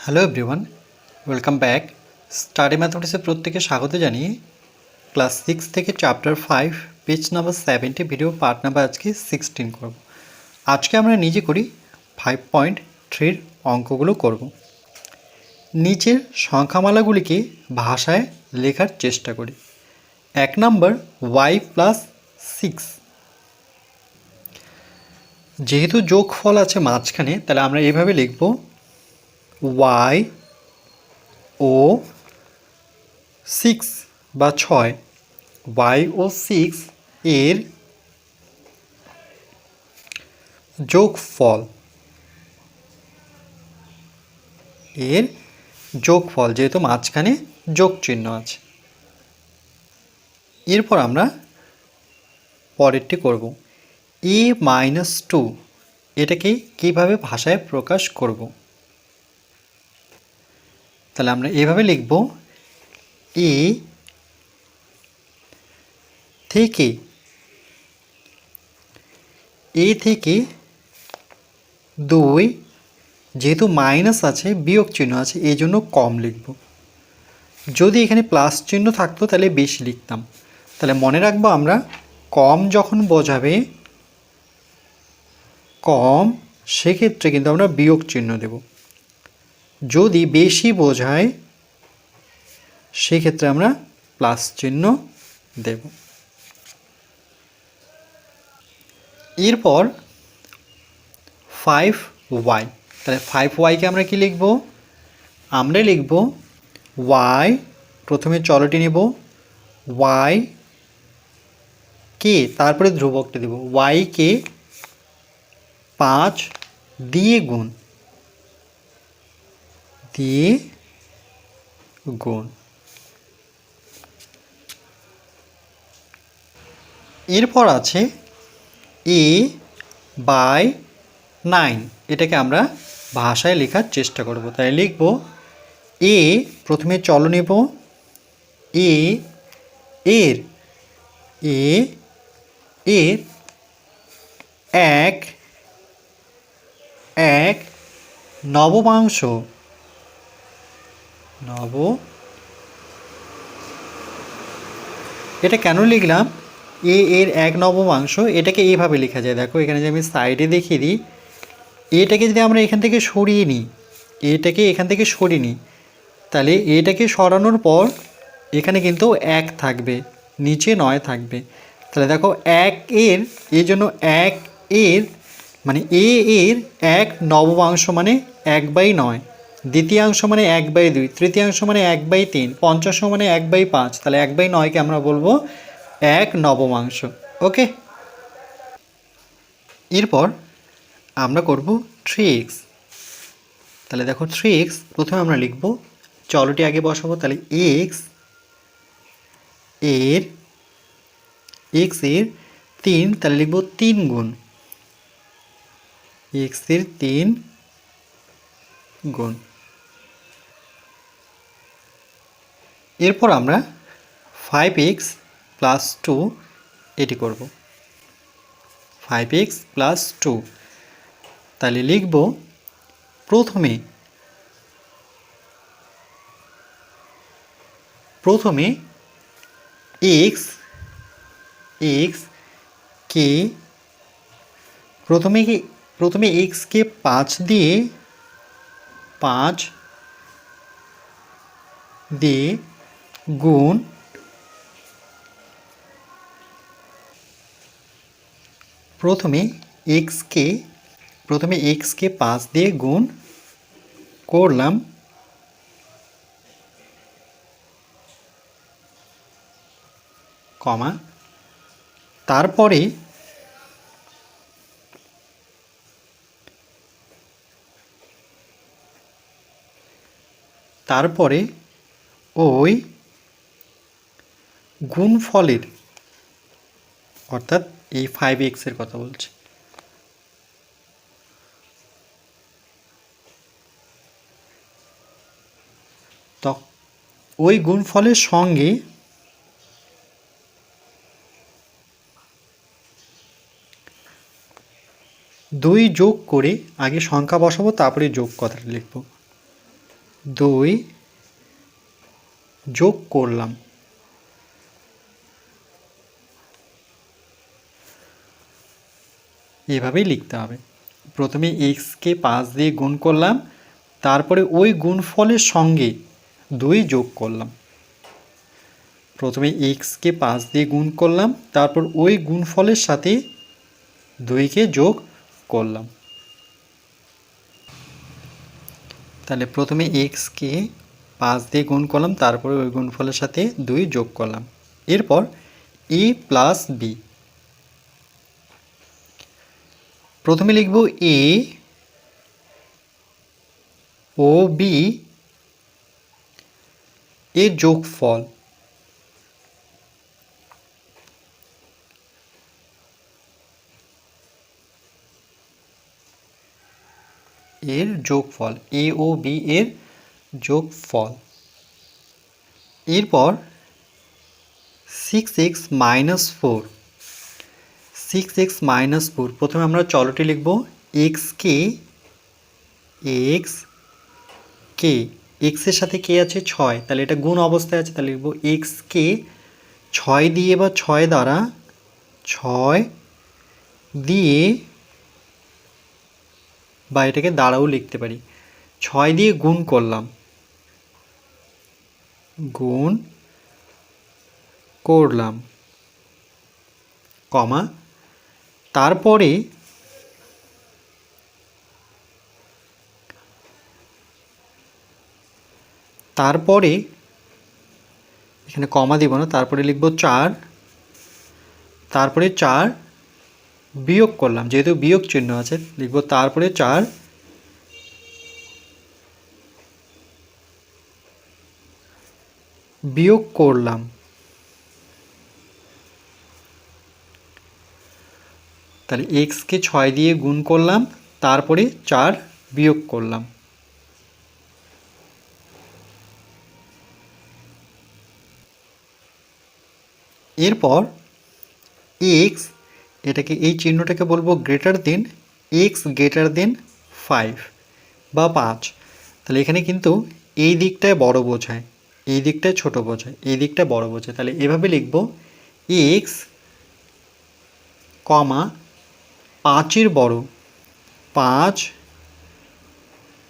Hello everyone, welcome back. Study ম্যাথমেটিক্সে প্রত্যেকে স্বাগত জানিয়ে ক্লাস 6 থেকে chapter 5 page number 70 video part number আজকে 16 করব। আজকে আমরা নিজে করি 5.3 অঙ্কগুলো করব। নিচের সংখ্যামালাগুলিকে ভাষায় লেখার চেষ্টা করি। 1 নম্বর y+6। যেহেতু যোগফল আছে মাঝখানে, তাহলে আমরা এভাবে লিখব y ও 6 বা 6, y ও 6 এর যোগফল, যেহেতু মাঝখানে যোগ চিহ্ন আছে। এরপর আমরা পরেরটি করব a-2, এটাকে কিভাবে ভাষায় প্রকাশ করব। তাহলে আমরা এভাবে লিখব a থেকে 2, যেহেতু মাইনাস আছে বিয়োগ চিহ্ন আছে এই জন্য কম লিখব। যদি এখানে প্লাস চিহ্ন থাকতো তাহলে বেশি লিখতাম। তাহলে মনে রাখবো আমরা কম যখন বোঝাবে কম, সেক্ষেত্রে কিন্তু আমরা বিয়োগ চিহ্ন দেব। যদি বেশি বোঝায় সেক্ষেত্রে আমরা প্লাস চিহ্ন দেব। এরপর 5y, তাহলে 5yকে আমরা কি লিখব? আমরা লিখব y, প্রথমে চলটি নেব y কে, তারপরে ধ্রুবকটা দেব, y কে 5 দিয়ে গুণ, এরপর আছে a/9, এটাকে আমরা ভাষায় লেখার চেষ্টা করব। তাই লিখব a, প্রথমে চল নেব a এর 1 নবমাংশ, এটা কেন লিখলাম a এর 1 নবমাংশ? এটাকে এইভাবে লেখা যায়, দেখো এখানে যে আমি সাইডে দেখিয়ে দিই, এটাকে যদি আমরা এখান থেকে সরিয়ে নিই, তাহলে এটাকে সরানোর পর এখানে কিন্তু 1 থাকবে, নিচে 9 থাকবে। তাহলে দেখো 1 এর, এই জন্য 1 এর মানে a এর 1 নবমাংশ মানে 1/9, দ্বিতীয়াংশ মানে 1/2, তৃতীয়াংশ মানে 1/3, পঞ্চাংশ মানে 1/5, তাহলে 1/9কে আমরা বলবো 1 নবমাংশ। ওকে, এরপর আমরা করব 3x। তাহলে দেখো 3x, প্রথমে আমরা লিখব চলটি আগে বসাবো, তাহলে x এর 3, তাহলে লিখব 3 গুণ x এর 3 গুণ। এরপর আমরা 5x+2 এটি করব, 5x+2, তাহলে লিখব প্রথমে x কে প্রথমে x কে 5 দিয়ে গুণ, প্রথমে x কে 5 দিয়ে গুণ করলাম, কমা, তারপরে ওই গুণফলের, অর্থাৎ এই 5x এর কথা বলছি, তো ওই গুণফলের সঙ্গে 2 যোগ করে, আগে সংখ্যা বসাবো তারপরে যোগ কথাটা লিখব, 2 যোগ করলাম। এভাবেই লিখতে হবে। প্রথমে এক্সকে 5 দিয়ে গুণ করলাম, তারপরে ওই গুণফলের সঙ্গে 2 যোগ করলাম। প্রথমে এক্সকে 5 দিয়ে গুণ করলাম, তারপর ওই গুণফলের সাথে 2কে যোগ করলাম। তাহলে প্রথমে এক্সকে 5 দিয়ে গুণ করলাম, তারপরে ওই গুণফলের সাথে 2 যোগ করলাম। এরপর এ প্লাস বি। প্রথমে লিখব এ ও বি এর যোগফল। এর যোগফল, এ ও বি এর যোগফল। এরপর 6x মাইনাস 4। 6x মাইনাস 4, প্রথমে আমরা চলটি লিখব এক্সকে, এক্সের সাথে কে আছে 6, তাহলে এটা গুণ অবস্থায় আছে, তাহলে লিখব এক্সকে 6 দিয়ে বা 6 দ্বারা, 6 দিয়ে, বা এটাকে দ্বারাও লিখতে পারি, 6 দিয়ে গুণ করলাম, গুণ করলাম, কমা, তারপরে এখানে কমা দিব না, তারপরে লিখব 4, তারপরে 4 বিয়োগ করলাম, যেহেতু বিয়োগ চিহ্ন আছে লিখব তারপরে 4 বিয়োগ করলাম। তাহলে এক্সকে 6 দিয়ে গুণ করলাম, তারপরে 4 বিয়োগ করলাম। এরপর এক্স, এটাকে, এই চিহ্নটাকে বলবো greater than, x greater than 5 বা 5। তাহলে এখানে কিন্তু এই দিকটায় বড় বোঝায়, এই দিকটায় ছোট বোঝায়, এই দিকটা বড় বোঝায়। তাহলে এভাবে লিখব এক্স কমা 5 বড়, 5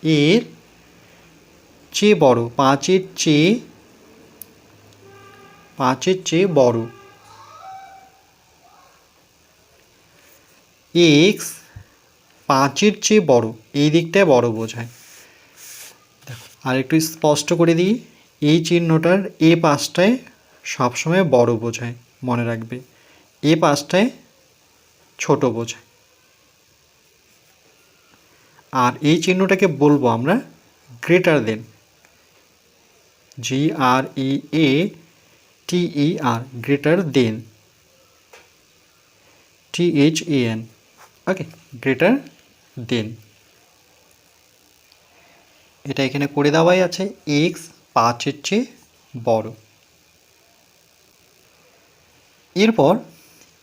এর চেয়ে বড়, 5 চেয়ে বড়। এক্স 5 চেয়ে বড়, এই দিকটায় বড় বোঝায়। দেখো আর একটু স্পষ্ট করে দিই, এই চিহ্নটার এ পাশটায় সবসময় বড় বোঝায়, মনে রাখবে, এ পাশটায় ছোট বোঝায়। আর এই চিহ্নটাকে বলবো আমরা greater than, GREATER, greater than, THAN, ওকে, গ্রেটার দেন। এটা এখানে করে দেওয়াই আছে, এক্স 5 চেয়ে বড়। এরপর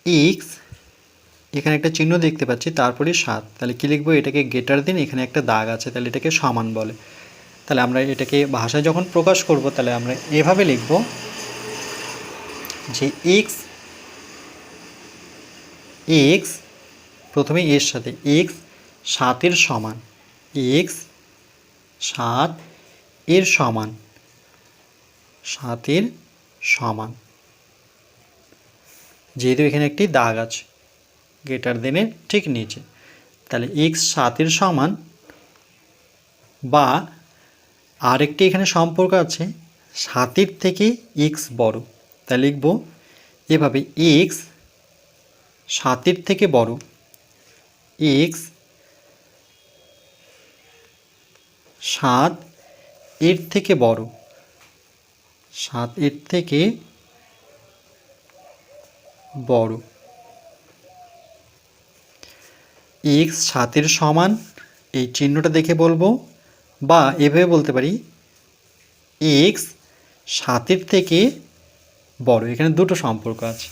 এক্স, এখানে একটা চিহ্ন দেখতে পাচ্ছি, তারপরে 7, তাহলে কী লিখবো, এটাকে গ্রেটার দেন, এখানে একটা দাগ আছে, তাহলে এটাকে সমান বলে। তাহলে আমরা এটাকে ভাষায় যখন প্রকাশ করব, তাহলে আমরা এভাবে লিখব যে এক্স প্রথমে এর সাথে এক্স 7 সমান, এক্স 7 সমান, 7 সমান, যেহেতু এখানে একটি দাগ আছে গ্রেটার দেনের ঠিক নিচে, তাহলে এক্স 7 সমান, বা আরেকটি এখানে সম্পর্ক আছে, 7 থেকে এক্স বড়, তাই লিখব এভাবে এক্স 7 থেকে বড়, এক্স 7 থেকে বড়, 7 থেকে বড়, এক্স 7 সমান, এই চিহ্নটা দেখে বলবো, বা এভাবে বলতে পারি এক্স 7 থেকে বড়। এখানে দুটো সম্পর্ক আছে,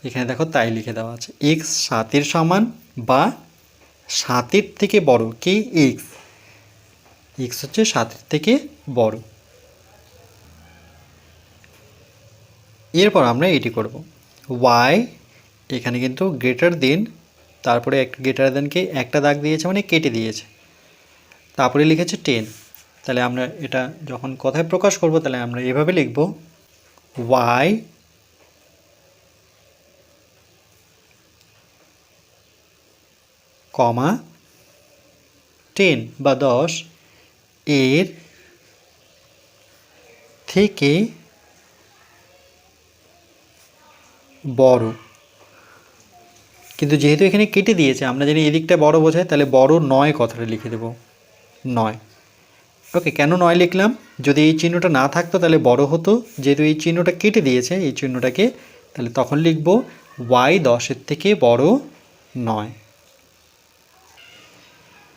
এখানে দেখো তাই লিখে দেওয়া আছে, এক্স 7 সমান বা 7 থেকে বড় কে এক্স, এক্স হচ্ছে 7-এর থেকে বড়। এরপর আমরা এটি করব, ওয়াই এখানে কিন্তু গ্রেটার দেন, তারপরে একটা গ্রেটার দেনকে একটা দাগ দিয়েছে মানে কেটে দিয়েছে, তারপরে লিখেছে 10। তাহলে আমরা এটা যখন কথায় প্রকাশ করব তাহলে আমরা এভাবে লিখব, ওয়াই কমা 10 বা 10 এর থেকে বড়। কিন্তু যেহেতু এখানে কেটে দিয়েছে, আমরা জানি এদিকটা বড় বোঝায়, তাহলে বড় 9 কথাটা লিখে দেব, 9। ওকে, কেন 9 লিখলাম? যদি এই চিহ্নটা না থাকতো তাহলে বড় হতো, যেহেতু এই চিহ্নটা কেটে দিয়েছে এই চিহ্নটাকে, তাহলে তখন লিখব ওয়াই 10-এর থেকে বড় 9।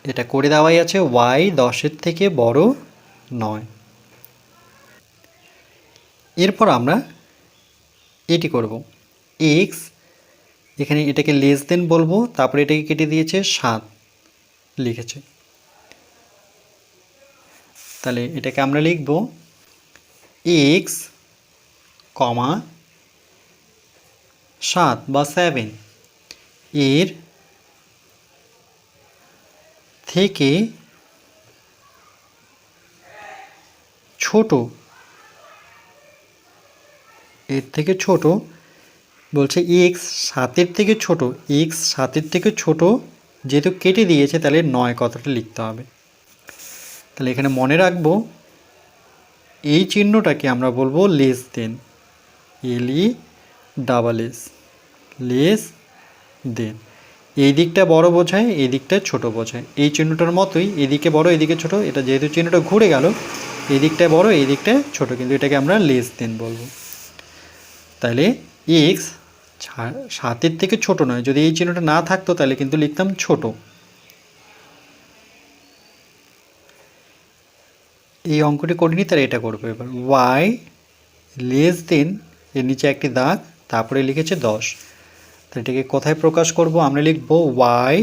এটা করে দেওয়াই আছে, ওয়াই 10-এর থেকে বড় 9। এরপর আমরা এটি করব, এক্স এখানে এটাকে লেস দেন বলবো, তারপরে এটাকে কেটে দিয়েছে 7 লিখেছে, তাহলে এটাকে আমরা লিখব এক্স কমা 7 বা 7 এর থেকে ছোট। এর থেকে ছোট বলছে, এক্স 7-এর থেকে ছোট, এক্স 7-এর থেকে ছোট যেহেতু কেটে দিয়েছে তাহলে 9 কথাটা লিখতে হবে। তাহলে এখানে মনে রাখবো এই চিহ্নটাকে আমরা বলবো less than, L E double S, less than. এই দিকটা বড় বোঝায়, এই দিকটা ছোট বোঝায়, এই চিহ্নটার মতোই এদিকে বড় এদিকে ছোট, এটা যেহেতু চিহ্নটা ঘুরে গেল, এই দিকটায় বড় এই দিকটায় ছোট, কিন্তু এটাকে আমরা লেস দেন বলবো। তাহলে এক্স 7-এর থেকে ছোট নয়, যদি এই চিহ্নটা না থাকতো তাহলে কিন্তু লিখতাম ছোট। এই অঙ্কটি করিনি, তাহলে এটা করবো এবার, ওয়াই লেস দেন, এর নিচে একটি দাগ, তারপরে লিখেছে 10। তাহলে এটাকে কোথায় প্রকাশ করব? আমরা লিখব ওয়াই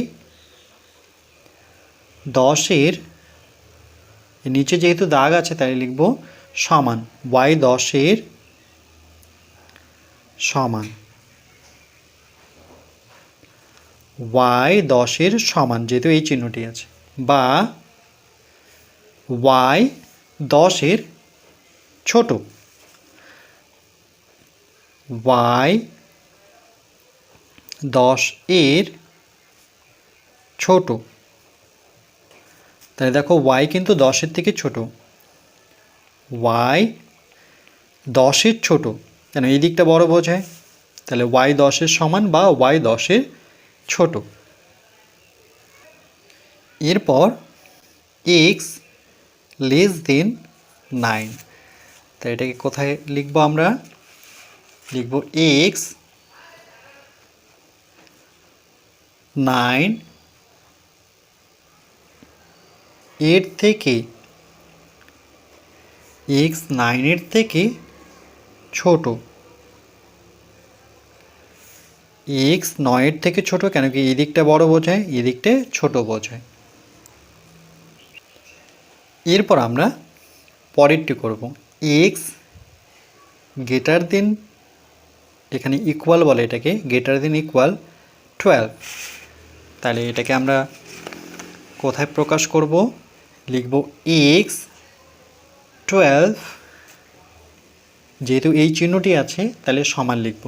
10-এর নিচে যেহেতু দাগ আছে তাই লিখব সমান, ওয়াই 10-এর সমান, ওয়াই 10-এর সমান যেহেতু এই চিহ্নটি আছে, বা ওয়াই 10-এর ছোট, ওয়াই 10-এর ছোট। তাহলে দেখো ওয়াই কিন্তু 10-এর থেকে ছোট, ওয়াই 10-এর ছোট, কেন এই দিকটা বড় বোঝায়, তাহলে ওয়াই 10-এর সমান বা ওয়াই 10-এর ছোট। এরপর এক্স লেস দেন 9, তাই এটাকে কোথায় লিখব? আমরা লিখব এক্স 9 এর থেকে, এক্স 9-এর থেকে ছোট, এক্স 9-এর থেকে ছোট, কেন কি এই দিকটা বড় বোঝায় এই দিকটা ছোট বোঝায়। এরপর আমরা পরেরটি করব, এক্স গ্রেটার দেন, এখানে ইকুয়াল বলে এটাকে, গ্রেটার দেন ইকুয়াল 12। তাহলে এটাকে আমরা কোথায় প্রকাশ করব? লিখব এক্স 12, যেহেতু এই চিহ্নটি আছে তাহলে সমান লিখব,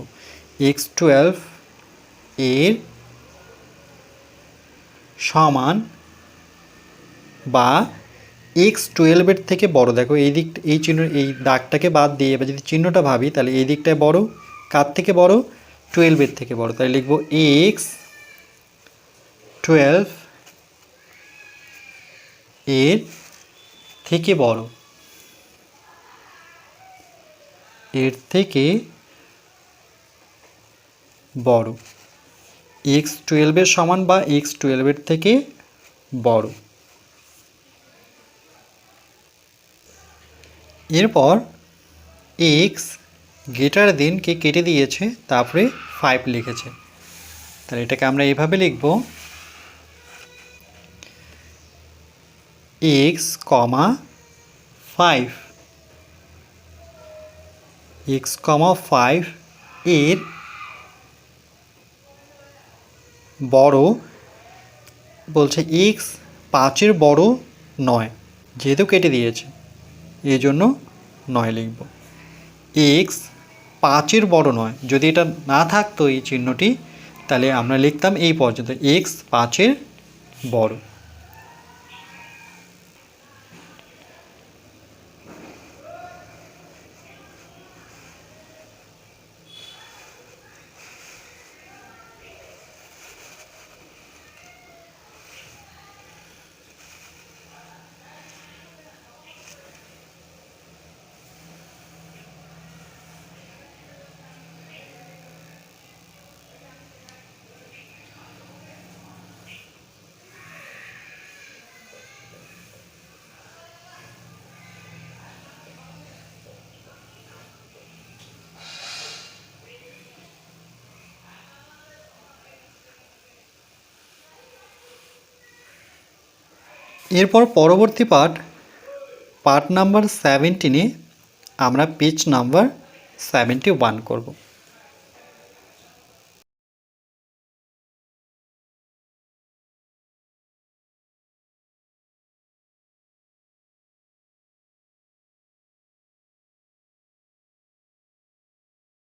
এক্স 12 এর সমান বা এক্স 12-এর থেকে বড়। দেখো এই দিক, এই চিহ্ন, এই দাগটাকে বাদ দিয়ে এবার যদি চিহ্নটা ভাবি তাহলে এই দিকটায় বড়, কার থেকে বড়? 12-এর থেকে বড়, তাই লিখব এক্স 12 এর থেকে বড়, এর থেকে বড়, এক্স 12-এর সমান বা এক্স 12-এর থেকে বড়। এরপর এক্স গ্রেটার দেন কে কেটে দিয়েছে, তারপরে 5 লিখেছে, তাহলে এটাকে আমরা এইভাবে লিখব, এক্স কমা 5, এক্স কমা 5 এর বড় বলছে এক্স 5-এর বড় নয়, যেহেতু কেটে দিয়েছে এই জন্য 9 লিখব। এক্স 5-এর বড় নয়, যদি এটা না থাকতো এই চিহ্নটি তাহলে আমরা লিখতাম এই পর্যন্ত এক্স 5-এর বড়। এরপর পরবর্তী পার্ট নাম্বার 17-এ আমরা পেজ নাম্বার 71 করব।